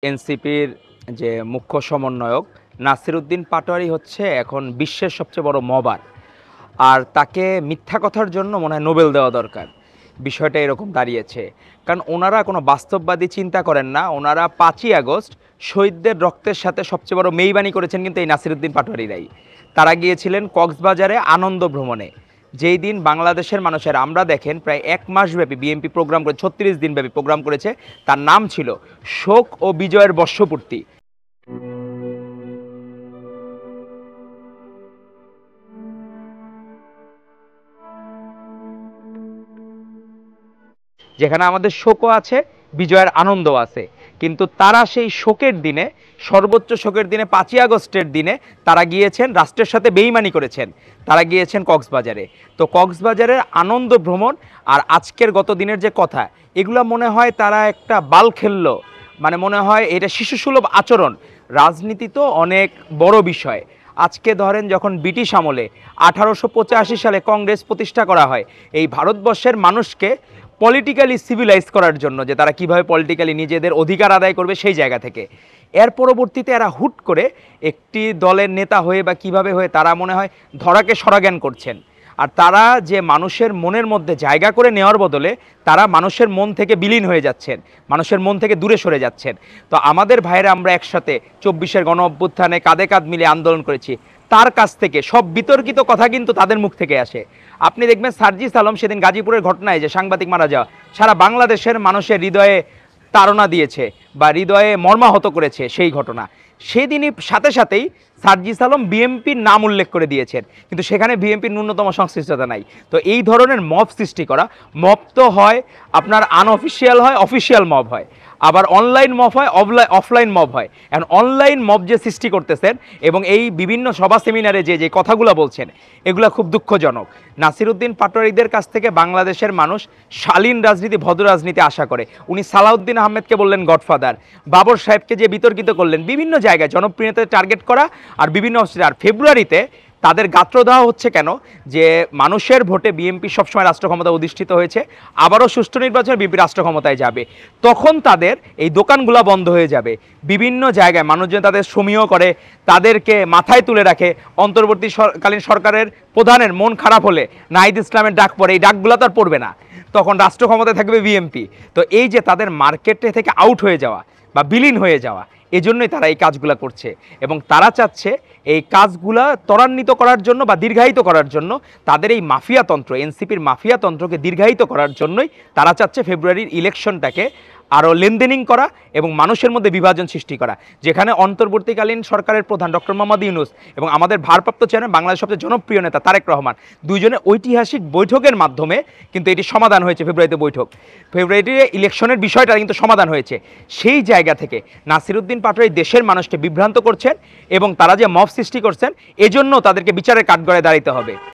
এনসিপির যে মুখ্য সমন্বয়ক নাসির উদ্দিন পাটোয়ারি হচ্ছে এখন বিশ্বের সবচেয়ে বড় মবার। আর তাকে মিথ্যা কথার জন্য মনে হয় নোবেল দেওয়া দরকার। বিষয়টা এরকম দাঁড়িয়েছে, কারণ ওনারা কোনো বাস্তববাদী চিন্তা করেন না। ওনারা 5ই আগস্ট শহীদদের রক্তের সাথে সবচেয়ে বড় মেইবানি করেছেন কিন্তু এই নাসির উদ্দিন পাটোয়ারিরাই। তারা গিয়েছিলেন কক্সবাজারে আনন্দ ভ্রমণে, যেই দিন বাংলাদেশের মানুষের, আমরা দেখেন প্রায় 1 মাসব্যাপী বিএনপি প্রোগ্রাম করে 36 দিনব্যাপী প্রোগ্রাম করেছে। তার নাম ছিল শোক ও বিজয়ের বর্ষপূর্তি। যেখানে আমাদের শোকও আছে, বিজয়ের আনন্দও আছে। কিন্তু তারা সেই শোকের দিনে, সর্বোচ্চ শোকের দিনে 5ই আগস্টের দিনে তারা গিয়েছেন, রাষ্ট্রের সাথে বেইমানি করেছেন। তারা গিয়েছেন কক্সবাজারে। তো কক্সবাজারের আনন্দ ভ্রমণ আর আজকের গত দিনের যে কথা, এগুলো মনে হয় তারা একটা বাল খেললো। মানে মনে হয় এটা শিশুসুলভ আচরণ। রাজনীতি তো অনেক বড় বিষয়। আজকে ধরেন, যখন ব্রিটিশ আমলে 1885 সালে কংগ্রেস প্রতিষ্ঠা করা হয় এই ভারতবর্ষের মানুষকে পলিটিক্যালি সিভিলাইজ করার জন্য, যে তারা কিভাবে পলিটিক্যালি নিজেদের অধিকার আদায় করবে সেই জায়গা থেকে, এর পরবর্তীতে এরা হুট করে একটি দলের নেতা হয়ে বা কিভাবে হয়ে তারা মনে হয় ধরাকে সরাজ্ঞান করছেন। আর তারা যে মানুষের মনের মধ্যে জায়গা করে নেওয়ার বদলে তারা মানুষের মন থেকে বিলীন হয়ে যাচ্ছেন, মানুষের মন থেকে দূরে সরে যাচ্ছেন। তো আমাদের ভাইয়েরা, আমরা একসাথে 24-এর গণ অভ্যুত্থানে কাঁধে কাঁধ মিলে আন্দোলন করেছি, তার কাছ থেকে সব বিতর্কিত কথা কিন্তু তাদের মুখ থেকে আসে। আপনি দেখবেন সার্জিস আলম সেদিন গাজীপুরের ঘটনায় যে সাংবাদিক মারা যাওয়া, সারা বাংলাদেশের মানুষের হৃদয়ে তাড়না দিয়েছে বা হৃদয়ে মর্মাহত করেছে সেই ঘটনা। সেদিনই সাথে সাথেই সার্জিস আলম বিএনপির নাম উল্লেখ করে দিয়েছেন, কিন্তু সেখানে বিএনপির ন্যূনতম সংশ্লিষ্টতা নাই। তো এই ধরনের মব সৃষ্টি করা, মব তো হয় আপনার আনঅফিসিয়াল হয়, অফিসিয়াল মব হয়, আবার অনলাইন মব হয়, অফলাইন মব হয়। এখন অনলাইন মব যে সৃষ্টি করতেছেন এবং এই বিভিন্ন সভা সেমিনারে যে যে কথাগুলো বলছেন, এগুলো খুব দুঃখজনক। নাসির উদ্দিন পাটোয়ারিদের কাছ থেকে বাংলাদেশের মানুষ শালীন রাজনীতি, ভদ্র রাজনীতি আশা করে। উনি সালাউদ্দিন আহমেদকে বললেন গডফাদার, বাবর সাহেবকে যে বিতর্কিত করলেন, বিভিন্ন জায়গায় জনপ্রিয়তা টার্গেট করা আর বিভিন্ন আর ফেব্রুয়ারিতে তাদের গাত্র দেওয়া হচ্ছে কেন, যে মানুষের ভোটে বিএনপি সবসময় রাষ্ট্র ক্ষমতা অধিষ্ঠিত হয়েছে, আবারও সুষ্ঠু নির্বাচনে বিএনপি রাষ্ট্র ক্ষমতায় যাবে। তখন তাদের এই দোকানগুলো বন্ধ হয়ে যাবে। বিভিন্ন জায়গায় মানুষজন তাদের সমীহ করে, তাদেরকে মাথায় তুলে রাখে। অন্তর্বর্তীকালীন সরকারের প্রধানের মন খারাপ হলে নাহিদ ইসলামের ডাক পড়ে, এই ডাকগুলো তো আর পড়বে না, তখন রাষ্ট্র ক্ষমতায় থাকবে বিএনপি। তো এই যে তাদের মার্কেটে থেকে আউট হয়ে যাওয়া বা বিলীন হয়ে যাওয়া, এজন্যই তারা এই কাজগুলো করছে। এবং তারা চাচ্ছে এই কাজগুলা ত্বরান্বিত করার জন্য বা দীর্ঘায়িত করার জন্য, তাদের এই মাফিয়াতন্ত্র, এনসিপির মাফিয়াতন্ত্রকে দীর্ঘায়িত করার জন্যই তারা চাচ্ছে ফেব্রুয়ারির ইলেকশনটাকে আরও লেনদেনিং করা এবং মানুষের মধ্যে বিভাজন সৃষ্টি করা। যেখানে অন্তর্বর্তীকালীন সরকারের প্রধান ডক্টর মোহাম্মদ ইউনূস এবং আমাদের ভারপ্রাপ্ত চেয়ারম্যান, বাংলাদেশের সবচেয়ে জনপ্রিয় নেতা তারেক রহমান, দুইজনের ঐতিহাসিক বৈঠকের মাধ্যমে কিন্তু এটি সমাধান হয়েছে। ফেব্রুয়ারিতে বৈঠক, ফেব্রুয়ারিতে ইলেকশনের বিষয়টা কিন্তু সমাধান হয়েছে। সেই জায়গা থেকে নাসির উদ্দিন পাটোয়ারি দেশের মানুষকে বিভ্রান্ত করছেন এবং তারা যে মব সৃষ্টি করছেন, এজন্য তাদেরকে বিচারের কাঠগড়ায় দাঁড়াতে হবে।